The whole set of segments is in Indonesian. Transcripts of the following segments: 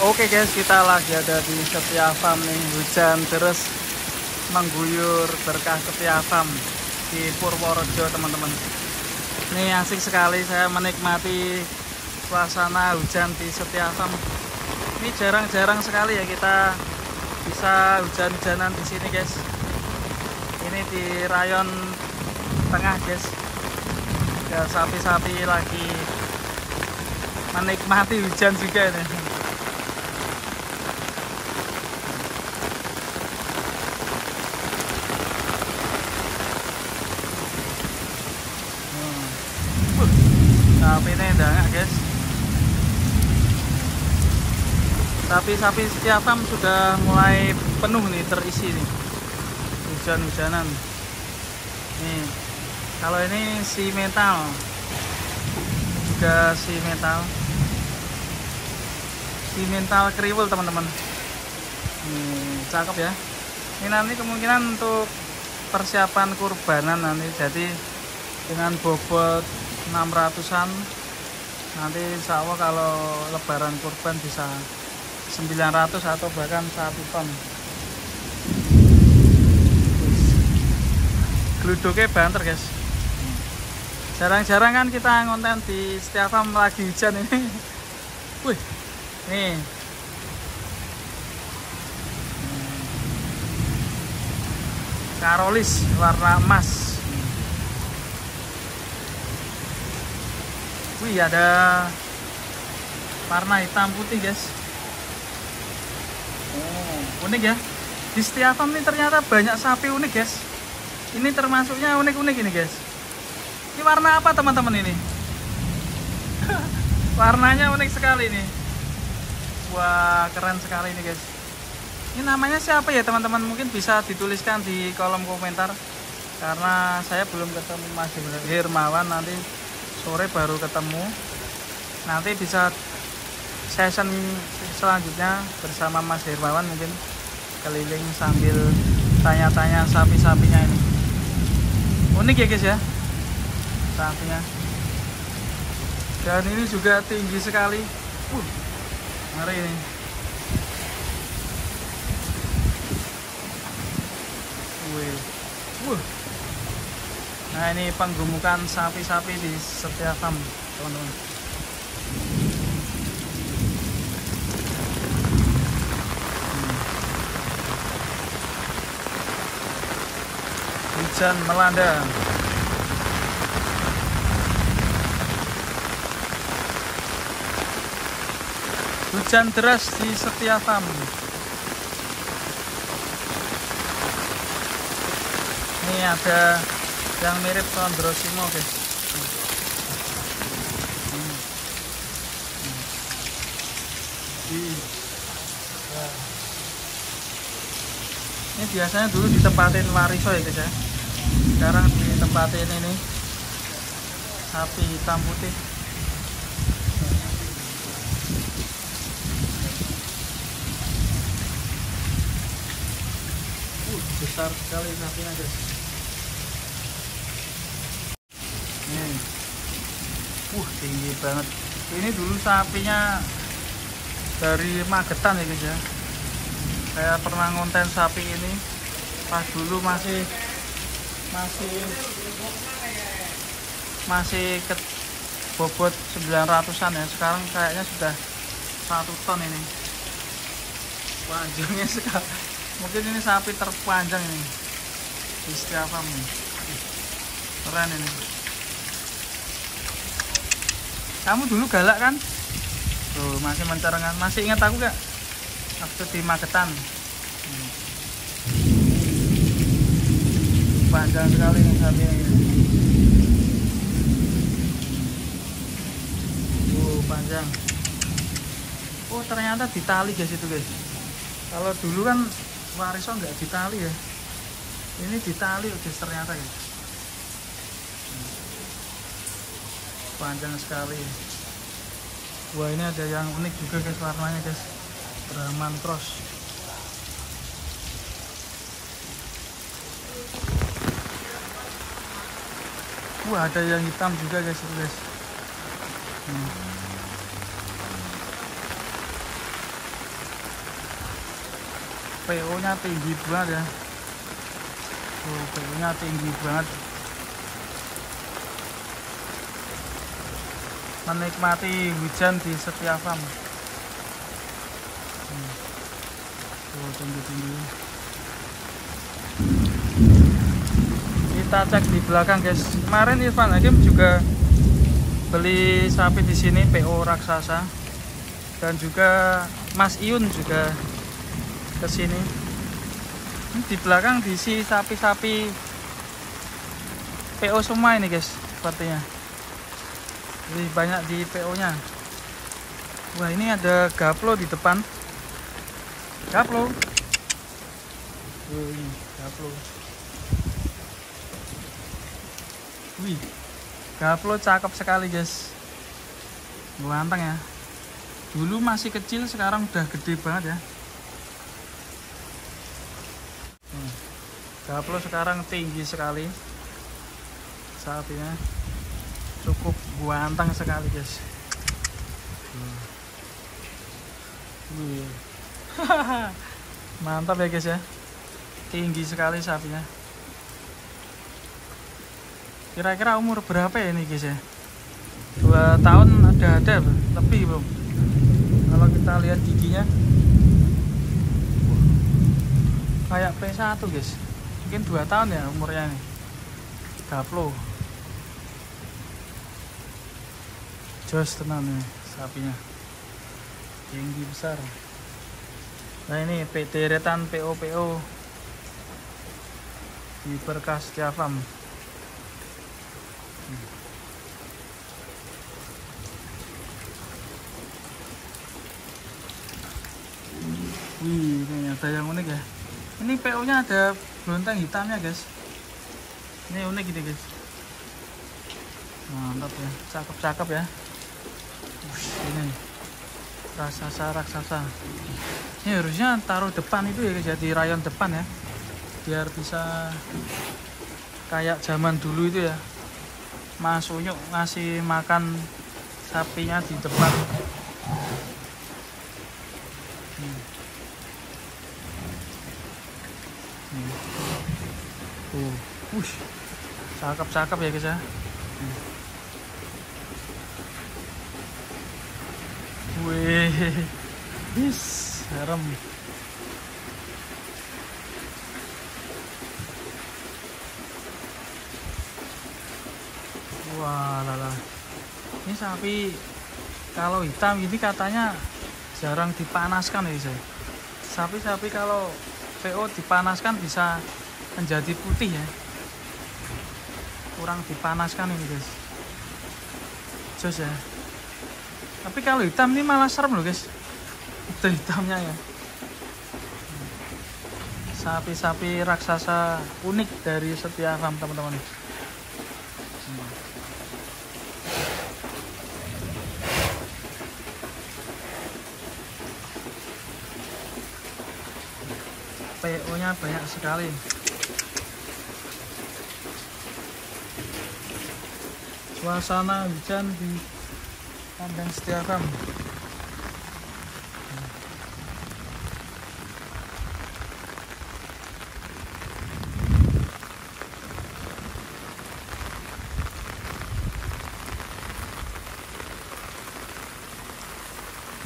Oke guys, kita lagi ada di Setia Farm nih. Hujan terus mengguyur berkah Setia Farm di Purworejo teman-teman. Ini asik sekali saya menikmati suasana hujan di Setia Farm. Ini jarang-jarang sekali ya kita bisa hujan-hujanan di sini guys. Ini di rayon tengah guys. Ya, sapi-sapi lagi menikmati hujan juga ini. Sapi ini enggak guys. Sapi-sapi Setia Farm sudah mulai penuh nih, terisi nih. Hujan-hujanan. Nih. Kalau ini si metal. Juga si metal. Si metal kriwil teman-teman. Cakep ya. Ini nanti kemungkinan untuk persiapan kurbanan nanti, jadi dengan bobot 600-an nanti insya Allah kalau lebaran kurban bisa 900 atau bahkan 1 ton. Gluduknya banter guys. Jarang-jarang kan kita ngonten di Setia Farm lagi hujan ini. Wih, nih Karolis warna emas. Wih, ada warna hitam putih guys. Oh, unik ya. Di Setia Farm ini ternyata banyak sapi unik guys. Ini termasuknya unik-unik ini guys. Ini warna apa teman-teman ini? Warnanya unik sekali nih. Wah, keren sekali ini guys. Ini namanya siapa ya teman-teman? Mungkin bisa dituliskan di kolom komentar. Karena saya belum ketemu Mas Hermawan, nanti sore baru ketemu. Nanti bisa session selanjutnya bersama Mas Hermawan, mungkin keliling sambil tanya-tanya sapi-sapinya ini. Unik ya guys ya sapinya. Dan ini juga tinggi sekali. Ngeri ini. Nah, ini penggemukan sapi-sapi di Setia Farm teman-teman. Hujan melanda. Hujan deras di Setia Farm. Ini ada yang mirip Condrosimo guys. Ini biasanya dulu ditempatin wariso ya guys ya. Sekarang ditempatin ini sapi hitam putih. Besar sekali sapinya guys. Tinggi banget. Ini dulu sapinya dari Magetan ya guys ya. Saya pernah ngonten sapi ini pas dulu masih ke bobot 900-an ya. Sekarang kayaknya sudah 1 ton ini. Panjangnya sekali. Mungkin ini sapi terpanjang ini di Setia Farm. Keren ini. Kamu dulu galak kan? Tuh, masih mencarangan. Masih ingat aku gak? Waktu di Magetan. Panjang sekali nih sapinya ini. Panjang. Oh, ternyata ditali guys itu guys. Kalau dulu kan wariso nggak ditali ya. Ini ditali guys ternyata guys. Panjang sekali. Wah, ini ada yang unik juga guys warnanya guys. Brahman cross. Wah, ada yang hitam juga guys itu guys. PO nya tinggi banget ya. PO nya tinggi banget. Menikmati hujan di setiap farm. Tinggi-tinggi. Kita cek di belakang guys. Kemarin Irfan Hakim juga beli sapi di sini, PO raksasa, dan juga Mas Iun juga ke sini. Di belakang diisi sapi-sapi PO semua ini guys, sepertinya. Lebih banyak di PO nya. Wah, ini ada gaplo di depan. Gaplo. Wih, gaplo. Wih, gaplo cakep sekali guys. Ganteng ya. Dulu masih kecil, sekarang udah gede banget ya. Gaplo sekarang tinggi sekali. Sapinya cukup ganteng sekali guys. Wih. Mantap ya guys ya. Tinggi sekali sapinya. Kira-kira umur berapa ya ini guys ya? 2 tahun ada lebih belum? Kalau kita lihat giginya kayak P1 guys. Mungkin 2 tahun ya umurnya nih. Gaplo. Jos tenang nih sapinya. Tinggi besar. Nah ini deretan PO di Berkas Farm. Wih, ini ada yang unik ya. Ini PO nya ada belonteng hitamnya guys. Ini unik gitu guys. Mantap ya, cakep ya. Ini raksasa. Ini harusnya taruh depan itu ya guys ya, di rayon depan ya, biar bisa kayak zaman dulu itu ya, Mas Unyuk ngasih makan sapinya di depan. Cakep ya guys ya. Wih, serem. Wah lala. Ini sapi kalau hitam ini katanya jarang dipanaskan ya guys. Sapi-sapi kalau PO dipanaskan bisa menjadi putih ya. Kurang dipanaskan ini guys. Jos ya. Tapi kalau hitam ini malah serem loh guys. Itu hitamnya ya. Sapi-sapi raksasa unik dari Setia Farm teman-teman. PO nya banyak sekali. Suasana hujan di kandang Setia Farm.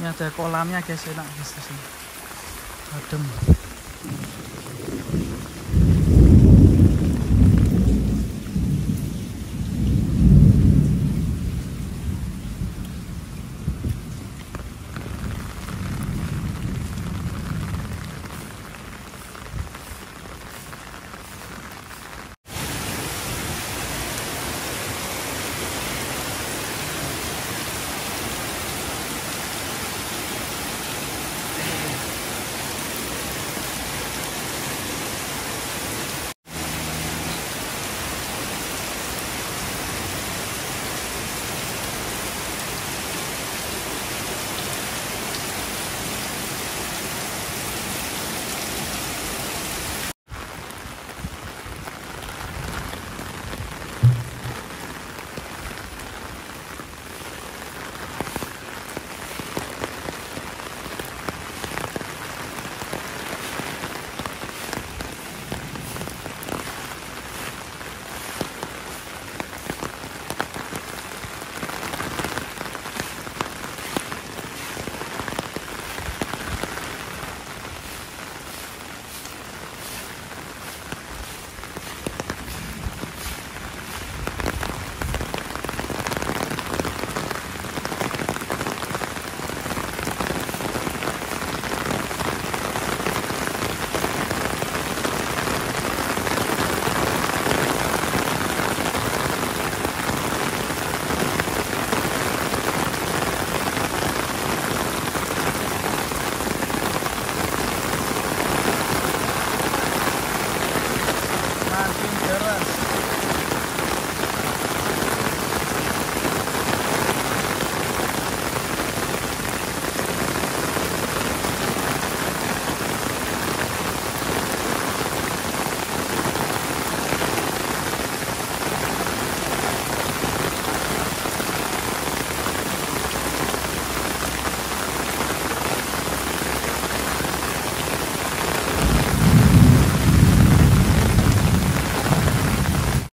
Ini ada kolamnya guys, enak guys di sini. Adem.